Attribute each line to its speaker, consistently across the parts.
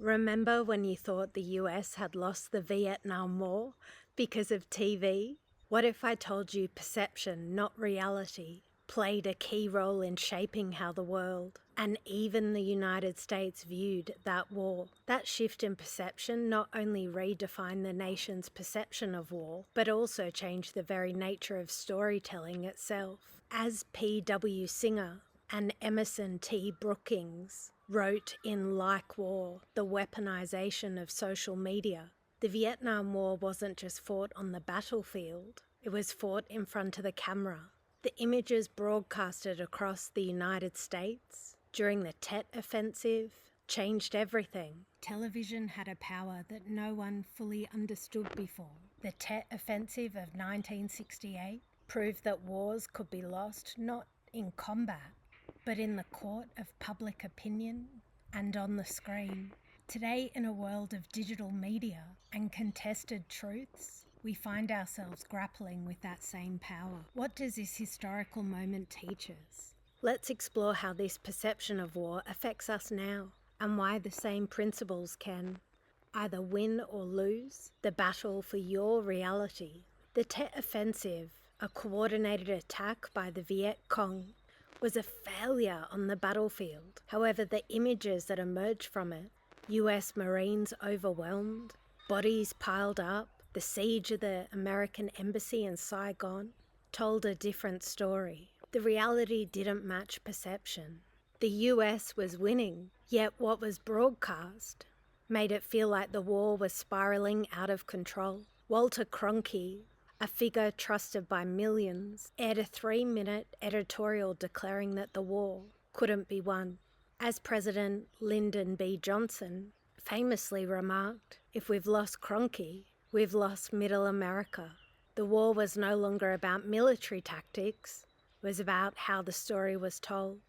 Speaker 1: Remember when you thought the US had lost the Vietnam War because of TV? What if I told you perception, not reality, played a key role in shaping how the world, and even the United States, viewed that war? That shift in perception not only redefined the nation's perception of war, but also changed the very nature of storytelling itself. As P.W. Singer and Emerson T. Brookings wrote in Like War, The Weaponization of Social Media, the Vietnam War wasn't just fought on the battlefield, it was fought in front of the camera. The images broadcasted across the United States during the Tet Offensive changed everything. Television had a power that no one fully understood before. The Tet Offensive of 1968 proved that wars could be lost not in combat, but in the court of public opinion and on the screen. Today, in a world of digital media and contested truths, we find ourselves grappling with that same power. What does this historical moment teach us? Let's explore how this perception of war affects us now, and why the same principles can either win or lose the battle for your reality. The Tet Offensive, a coordinated attack by the Viet Cong, was a failure on the battlefield. However, the images that emerged from it, US Marines overwhelmed, bodies piled up, the siege of the American embassy in Saigon, told a different story. The reality didn't match perception. The US was winning, yet what was broadcast made it feel like the war was spiraling out of control. Walter Cronkite, a figure trusted by millions, aired a 3-minute editorial declaring that the war couldn't be won. As President Lyndon B famously remarked, "If we've lost Cronkite, we've lost Middle America." The war was no longer about military tactics, it was about how the story was told.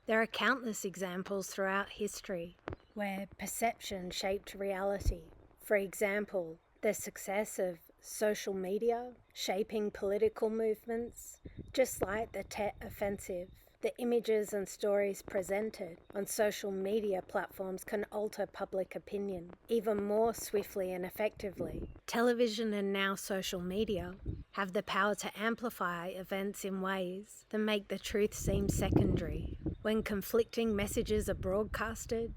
Speaker 1: There are countless examples throughout history where perception shaped reality. For example, the success of social media shaping political movements, just like the Tet Offensive. The images and stories presented on social media platforms can alter public opinion even more swiftly and effectively. Television and now social media have the power to amplify events in ways that make the truth seem secondary. When conflicting messages are broadcasted,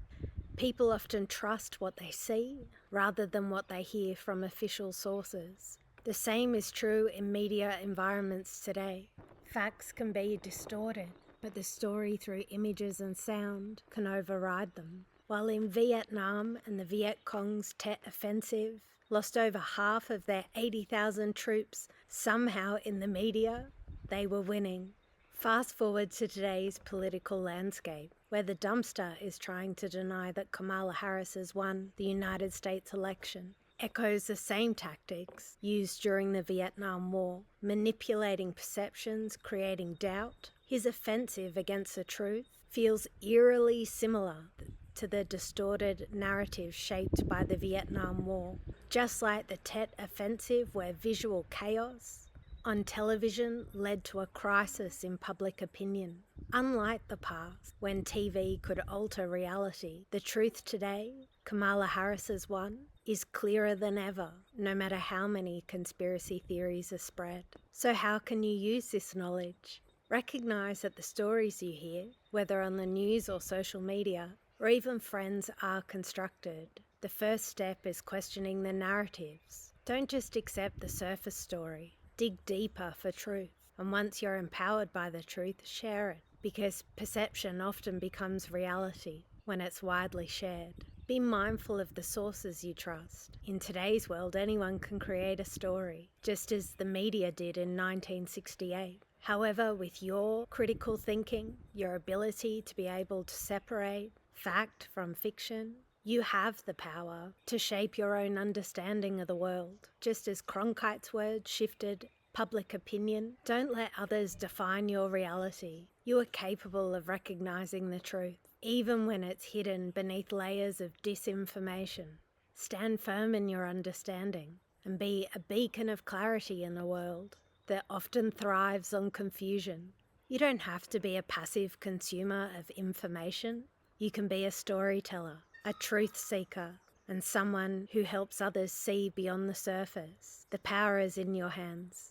Speaker 1: people often trust what they see rather than what they hear from official sources. The same is true in media environments today. Facts can be distorted, but the story through images and sound can override them. While in Vietnam and the Viet Cong's Tet Offensive lost over half of their 80,000 troops, somehow in the media, they were winning. Fast forward to today's political landscape, where the dumpster is trying to deny that Kamala Harris has won the United States election. Echoes the same tactics used during the Vietnam War, manipulating perceptions, creating doubt. His offensive against the truth feels eerily similar to the distorted narrative shaped by the Vietnam War. Just like the Tet Offensive, where visual chaos on television led to a crisis in public opinion. Unlike the past, when TV could alter reality, the truth today, Kamala Harris has won, is clearer than ever, no matter how many conspiracy theories are spread. So how can you use this knowledge? Recognize that the stories you hear, whether on the news or social media, or even friends, are constructed. The first step is questioning the narratives. Don't just accept the surface story. Dig deeper for truth, and once you're empowered by the truth, share it, because perception often becomes reality when it's widely shared. Be mindful of the sources you trust. In today's world, anyone can create a story, just as the media did in 1968. However, with your critical thinking, your ability to be able to separate fact from fiction, you have the power to shape your own understanding of the world. Just as Cronkite's words shifted public opinion, don't let others define your reality. You are capable of recognizing the truth, even when it's hidden beneath layers of disinformation. Stand firm in your understanding and be a beacon of clarity in a world that often thrives on confusion. You don't have to be a passive consumer of information. You can be a storyteller. a truth seeker, and someone who helps others see beyond the surface. The power is in your hands.